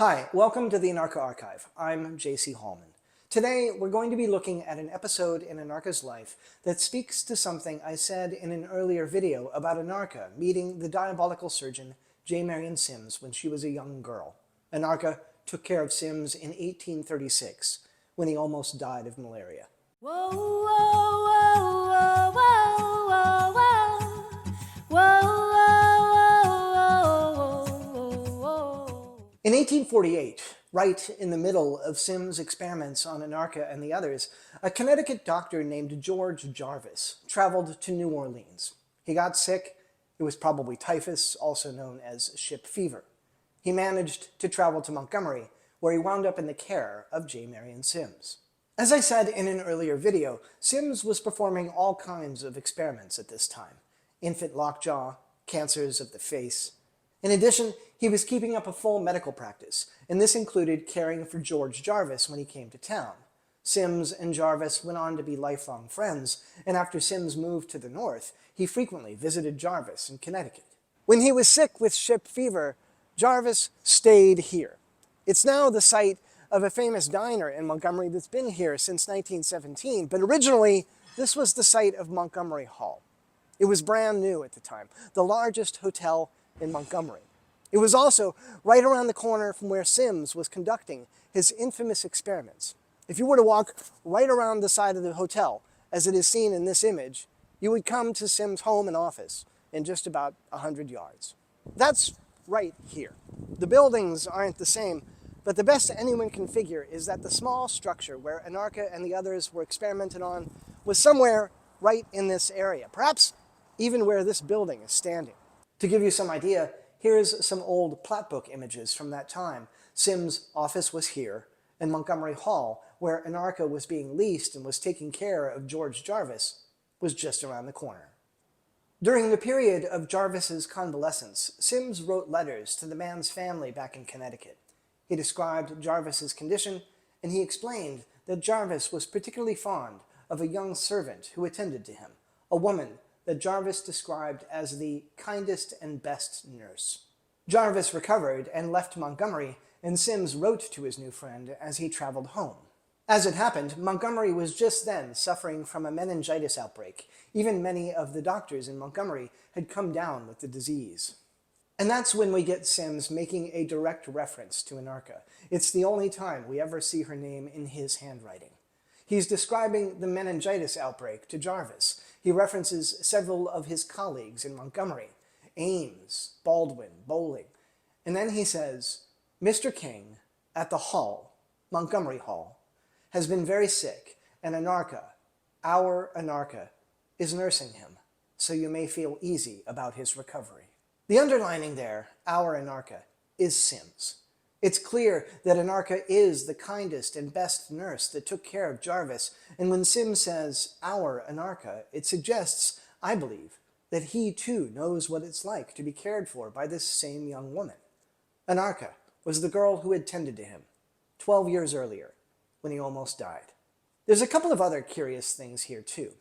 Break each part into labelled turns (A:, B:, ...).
A: Hi, welcome to the Anarcha Archive. I'm J.C. Hallman. Today, we're going to be looking at an episode in Anarcha's life that speaks to something I said in an earlier video about Anarcha meeting the diabolical surgeon J. Marion Sims when she was a young girl. Anarcha took care of Sims in 1836, when he almost died of malaria.
B: Whoa, whoa, whoa, whoa, whoa, whoa, whoa,
A: In 1848, right in the middle of Sims' experiments on Anarcha and the others, a Connecticut doctor named George Jarvis traveled to New Orleans. He got sick. It was probably typhus, also known as ship fever. He managed to travel to Montgomery, where he wound up in the care of J. Marion Sims. As I said in an earlier video, Sims was performing all kinds of experiments at this time. Infant lockjaw, cancers of the face. In addition, he was keeping up a full medical practice, and this included caring for George Jarvis when he came to town. Sims and Jarvis went on to be lifelong friends, and after Sims moved to the north, he frequently visited Jarvis in Connecticut. When he was sick with ship fever, Jarvis stayed here. It's now the site of a famous diner in Montgomery that's been here since 1917, but originally this was the site of Montgomery Hall. It was brand new at the time, the largest hotel in Montgomery. It was also right around the corner from where Sims was conducting his infamous experiments. If you were to walk right around the side of the hotel, as it is seen in this image, you would come to Sims' home and office in just about 100 yards. That's right here. The buildings aren't the same, but the best anyone can figure is that the small structure where Anarcha and the others were experimented on was somewhere right in this area, perhaps even where this building is standing. To give you some idea, here's some old plat book images from that time. Sims' office was here, and Montgomery Hall, where Anarcha was being leased and was taking care of George Jarvis, was just around the corner. During the period of Jarvis's convalescence, Sims wrote letters to the man's family back in Connecticut. He described Jarvis's condition, and he explained that Jarvis was particularly fond of a young servant who attended to him, a woman that Jarvis described as the kindest and best nurse. Jarvis recovered and left Montgomery, and Sims wrote to his new friend as he traveled home. As it happened, Montgomery was just then suffering from a meningitis outbreak. Even many of the doctors in Montgomery had come down with the disease. And that's when we get Sims making a direct reference to Anarcha. It's the only time we ever see her name in his handwriting. He's describing the meningitis outbreak to Jarvis. He references several of his colleagues in Montgomery, Ames, Baldwin, Bowling. And then he says, Mr. King, at the hall, Montgomery Hall, has been very sick, and Anarcha, our Anarcha, is nursing him, so you may feel easy about his recovery. The underlining there, our Anarcha, is Sims. It's clear that Anarcha is the kindest and best nurse that took care of Jarvis, and when Sims says, our Anarcha, it suggests, I believe, that he too knows what it's like to be cared for by this same young woman. Anarcha was the girl who had tended to him 12 years earlier, when he almost died. There's a couple of other curious things here too.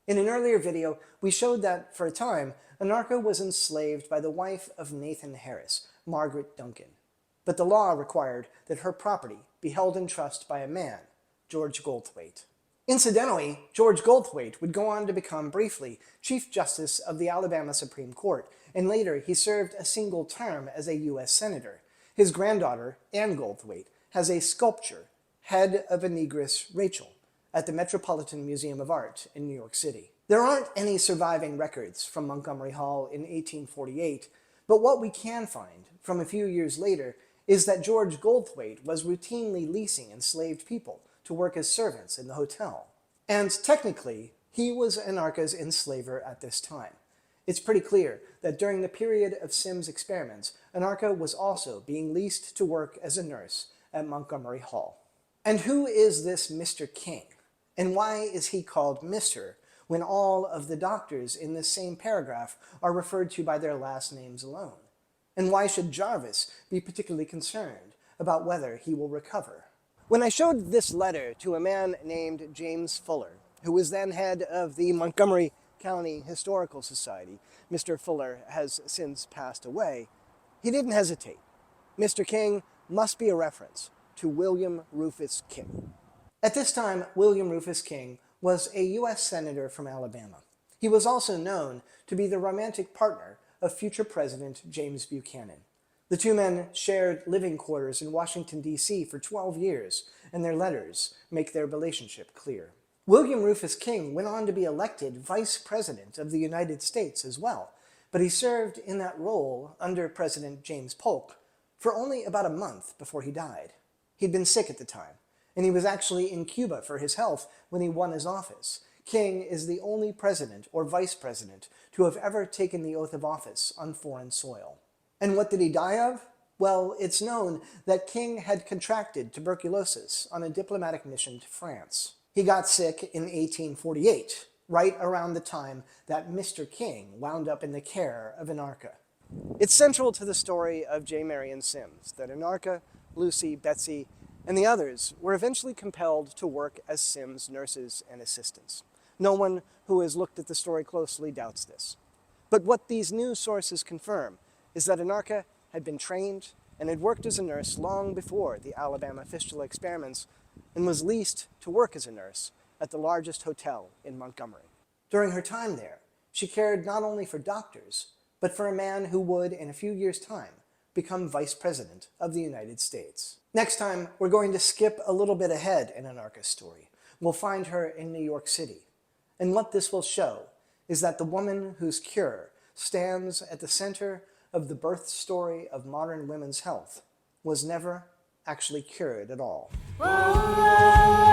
A: In an earlier video, we showed that, for a time, Anarcha was enslaved by the wife of Nathan Harris, Margaret Duncan. But the law required that her property be held in trust by a man, George Goldthwait. Incidentally, George Goldthwait would go on to become, briefly, Chief Justice of the Alabama Supreme Court, and later he served a single term as a U.S. Senator. His granddaughter, Anne Goldthwait, has a sculpture, Head of a Negress Rachel, at the Metropolitan Museum of Art in New York City. There aren't any surviving records from Montgomery Hall in 1848, but what we can find from a few years later is that George Goldthwait was routinely leasing enslaved people to work as servants in the hotel. And technically, he was Anarcha's enslaver at this time. It's pretty clear that during the period of Sims' experiments, Anarcha was also being leased to work as a nurse at Montgomery Hall. And who is this Mr. King? And why is he called Mr. when all of the doctors in this same paragraph are referred to by their last names alone? And why should Jarvis be particularly concerned about whether he will recover? When I showed this letter to a man named James Fuller, who was then head of the Montgomery County Historical Society, Mr. Fuller has since passed away, he didn't hesitate. Mr. King must be a reference to William Rufus King. At this time, William Rufus King was a U.S. Senator from Alabama. He was also known to be the romantic partner of future President James Buchanan. The two men shared living quarters in Washington, D.C. for 12 years, and their letters make their relationship clear. William Rufus King went on to be elected Vice President of the United States as well, but he served in that role under President James Polk for only about a month before he died. He'd been sick at the time, and he was actually in Cuba for his health when he won his office. King is the only president or vice president to have ever taken the oath of office on foreign soil. And what did he die of? Well, it's known that King had contracted tuberculosis on a diplomatic mission to France. He got sick in 1848, right around the time that Mr. King wound up in the care of Anarcha. It's central to the story of J. Marion Sims that Anarcha, Lucy, Betsy, and the others were eventually compelled to work as Sims' nurses and assistants. No one who has looked at the story closely doubts this. But what these news sources confirm is that Anarcha had been trained and had worked as a nurse long before the Alabama fistula experiments and was leased to work as a nurse at the largest hotel in Montgomery. During her time there, she cared not only for doctors, but for a man who would, in a few years' time, become Vice President of the United States. Next time, we're going to skip a little bit ahead in Anarcha's story. We'll find her in New York City. And what this will show is that the woman whose cure stands at the center of the birth story of modern women's health was never actually cured at all.
B: Whoa, whoa, whoa.